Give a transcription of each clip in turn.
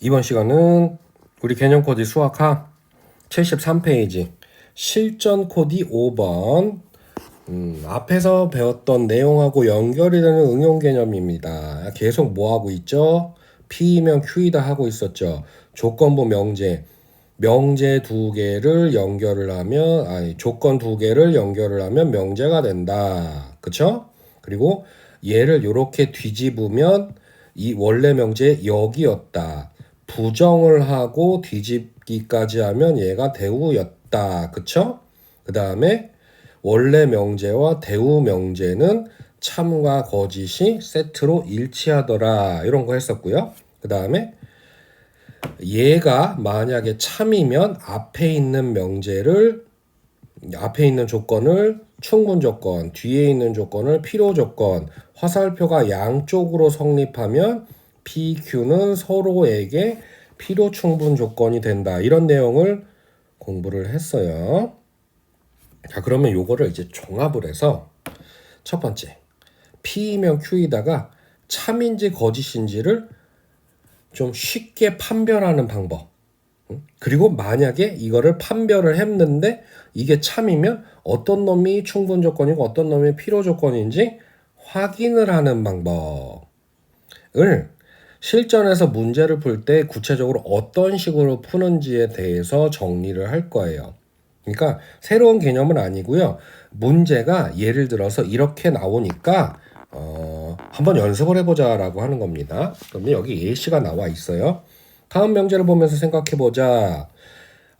이번 시간은 우리 개념 코드 수학하 73페이지 실전 코드 5번 앞에서 배웠던 내용하고 연결이 되는 응용 개념입니다. 계속 뭐 하고 있죠? P이면 Q이다 하고 있었죠. 조건부 명제 두 개를 연결을 하면 조건 두 개를 연결을 하면 명제가 된다. 그쵸? 그리고 얘를 이렇게 뒤집으면 이 원래 명제 여기였다. 부정을 하고 뒤집기까지 하면 얘가 대우였다. 그쵸? 그 다음에 원래 명제와 대우 명제는 참과 거짓이 세트로 일치하더라. 이런 거 했었고요. 그 다음에 얘가 만약에 참이면 앞에 있는 조건을 충분 조건, 뒤에 있는 조건을 필요 조건, 화살표가 양쪽으로 성립하면 PQ는 서로에게 필요 충분 조건이 된다. 이런 내용을 공부를 했어요. 자, 그러면 요거를 이제 종합을 해서 첫 번째, P이면 Q이다가 참인지 거짓인지를 좀 쉽게 판별하는 방법. 그리고 만약에 이거를 판별을 했는데 이게 참이면 어떤 놈이 충분 조건이고 어떤 놈이 필요 조건인지 확인을 하는 방법을 실전에서 문제를 풀 때 구체적으로 어떤 식으로 푸는지에 대해서 정리를 할 거예요. 그러니까 새로운 개념은 아니고요. 문제가 예를 들어서 이렇게 나오니까 한번 연습을 해보자라고 하는 겁니다. 그러면 여기 예시가 나와 있어요. 다음 명제를 보면서 생각해보자.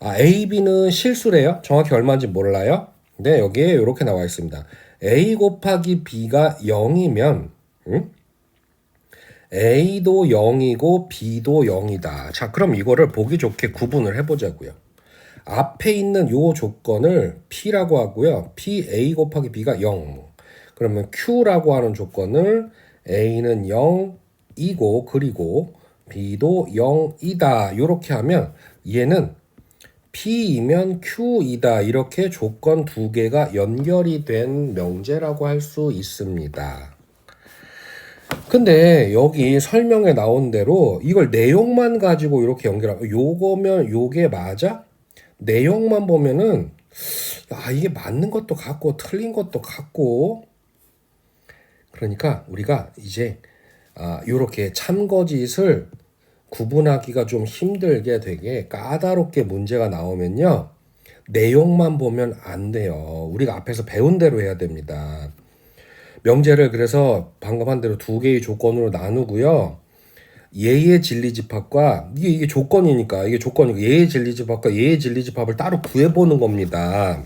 A, B는 실수래요. 정확히 얼마인지 몰라요. 근데 여기에 이렇게 나와 있습니다. A 곱하기 B가 0이면 A도 0이고 B도 0이다. 자, 그럼 이거를 보기 좋게 구분을 해보자고요. 앞에 있는 요 조건을 P라고 하고요. P, A 곱하기 B가 0. 그러면 Q라고 하는 조건을 A는 0이고 그리고 B도 0이다. 이렇게 하면 얘는 P이면 Q이다. 이렇게 조건 두 개가 연결이 된 명제라고 할 수 있습니다. 근데 여기 설명에 나온 대로 이걸 내용만 가지고 이렇게 연결하면 요거면 요게 맞아? 내용만 보면은 이게 맞는 것도 같고 틀린 것도 같고 그러니까 우리가 이제 요렇게 참거짓을 구분하기가 좀 힘들게 되게 까다롭게 문제가 나오면요. 내용만 보면 안 돼요. 우리가 앞에서 배운 대로 해야 됩니다. 명제를 그래서 방금 한 대로 두 개의 조건으로 나누고요. 얘의 진리집합과 이게 조건이니까 이게 조건이고 얘의 진리집합과 얘의 진리집합을 따로 구해보는 겁니다.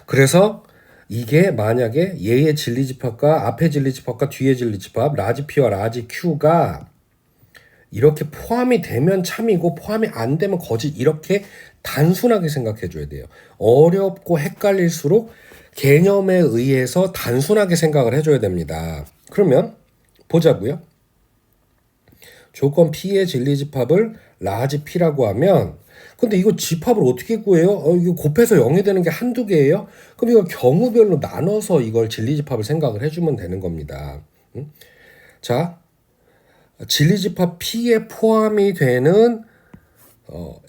그래서 이게 만약에 얘의 진리집합과 앞의 진리집합과 뒤의 진리집합 라지 P와 라지 Q가 이렇게 포함이 되면 참이고 포함이 안 되면 거짓 이렇게 단순하게 생각해 줘야 돼요. 어렵고 헷갈릴수록 개념에 의해서 단순하게 생각을 해줘야 됩니다. 그러면 보자고요. 조건 P의 진리집합을 라지 P라고 하면 근데 이거 집합을 어떻게 구해요? 이거 곱해서 0이 되는 게 한두 개예요? 그럼 이거 경우별로 나눠서 이걸 진리집합을 생각을 해주면 되는 겁니다. 자, 진리집합 P에 포함이 되는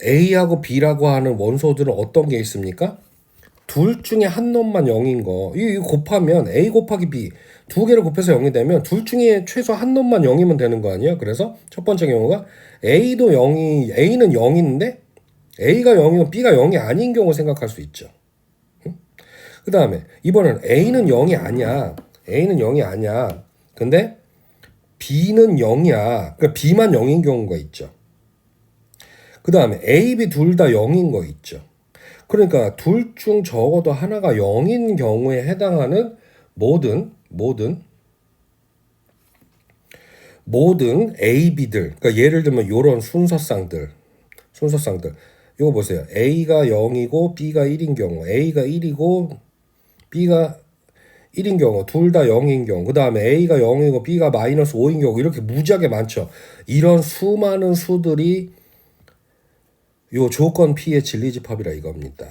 A하고 B라고 하는 원소들은 어떤 게 있습니까? 둘 중에 한 놈만 0인 거. 이거 곱하면 A 곱하기 B 두 개를 곱해서 0이 되면 둘 중에 최소 한 놈만 0이면 되는 거 아니에요? 그래서 첫 번째 경우가 A는 0인데 A가 0이면 B가 0이 아닌 경우 생각할 수 있죠. 그 다음에 이번엔 A는 0이 아니야. A는 0이 아니야. 근데 B는 0이야. 그러니까 B만 0인 경우가 있죠. 그 다음에 A, B 둘 다 0인 거 있죠. 그러니까 둘 중 적어도 하나가 0인 경우에 해당하는 모든 A, B들. 그러니까 예를 들면 이런 순서쌍들. 이거 보세요. A가 0이고 B가 1인 경우, A가 1이고 B가 1인 경우, 둘 다 0인 경우, 그 다음에 A가 0이고 B가 마이너스 5인 경우 이렇게 무지하게 많죠. 이런 수많은 수들이 요 조건 P의 진리집합이라 이겁니다.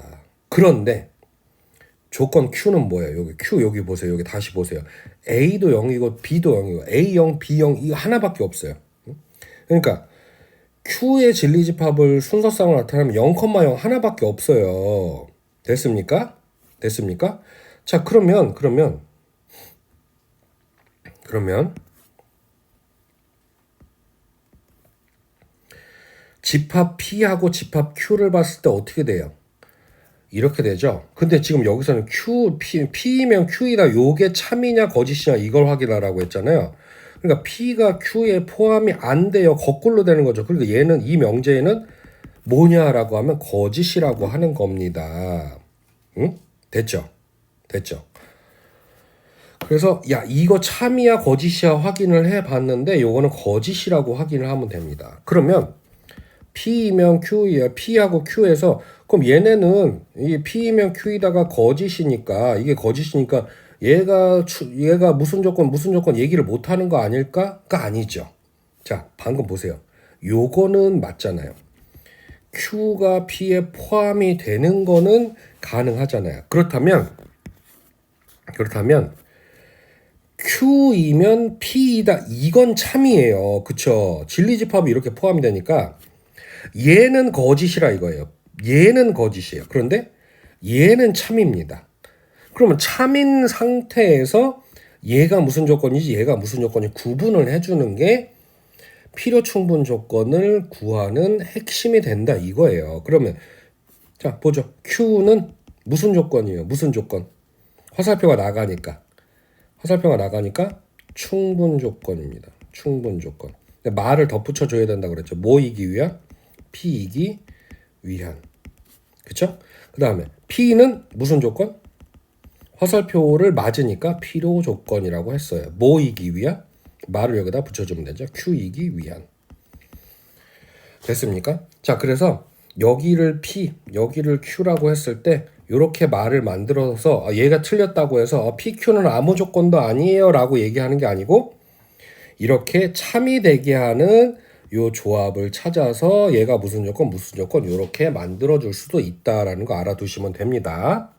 그런데 조건 Q는 뭐예요? 여기 Q 여기 보세요. 여기 다시 보세요. A도 0이고 B도 0이고 A0, B0 이거 하나밖에 없어요. 그러니까 Q의 진리집합을 순서상으로 나타내면 0,0 하나밖에 없어요. 됐습니까? 됐습니까? 자, 그러면 집합 P하고 집합 Q를 봤을 때 어떻게 돼요? 이렇게 되죠. 근데 지금 여기서는 P이면 Q이다. 요게 참이냐 거짓이냐 이걸 확인하라고 했잖아요. 그러니까 P가 Q에 포함이 안 돼요. 거꾸로 되는 거죠. 그러니까 얘는 이 명제에는 뭐냐라고 하면 거짓이라고 하는 겁니다. 응? 됐죠? 됐죠? 그래서 야 이거 참이야 거짓이야 확인을 해봤는데 요거는 거짓이라고 확인을 하면 됩니다. 그러면 P이면 Q이야. P하고 Q에서 그럼 얘네는 이 P이면 Q이다가 거짓이니까 이게 거짓이니까 얘가 무슨 조건 얘기를 못 하는 거 아닐까?가 아니죠. 자, 방금 보세요. 요거는 맞잖아요. Q가 P에 포함이 되는 거는 가능하잖아요. 그렇다면 Q이면 P이다. 이건 참이에요. 그쵸? 진리집합이 이렇게 포함이 되니까 얘는 거짓이라 이거예요. 얘는 거짓이에요. 그런데 얘는 참입니다. 그러면 참인 상태에서 얘가 무슨 조건이지 얘가 무슨 조건이 구분을 해주는 게 필요 충분 조건을 구하는 핵심이 된다 이거예요. 그러면 자 보죠. Q는 무슨 조건이에요? 무슨 조건? 화살표가 나가니까 충분 조건입니다. 충분 조건. 말을 덧붙여 줘야 된다 그랬죠. 뭐이기 위한? P이기 위한. 그쵸? 그 다음에 P는 무슨 조건? 화살표를 맞으니까 필요 조건이라고 했어요. 뭐이기 위한? 말을 여기다 붙여주면 되죠. Q이기 위한. 됐습니까? 자, 그래서 여기를 P, 여기를 Q라고 했을 때 이렇게 말을 만들어서 얘가 틀렸다고 해서 PQ는 아무 조건도 아니에요 라고 얘기하는 게 아니고 이렇게 참이 되게 하는 요 조합을 찾아서 얘가 무슨 조건 이렇게 만들어 줄 수도 있다라는 거 알아두시면 됩니다.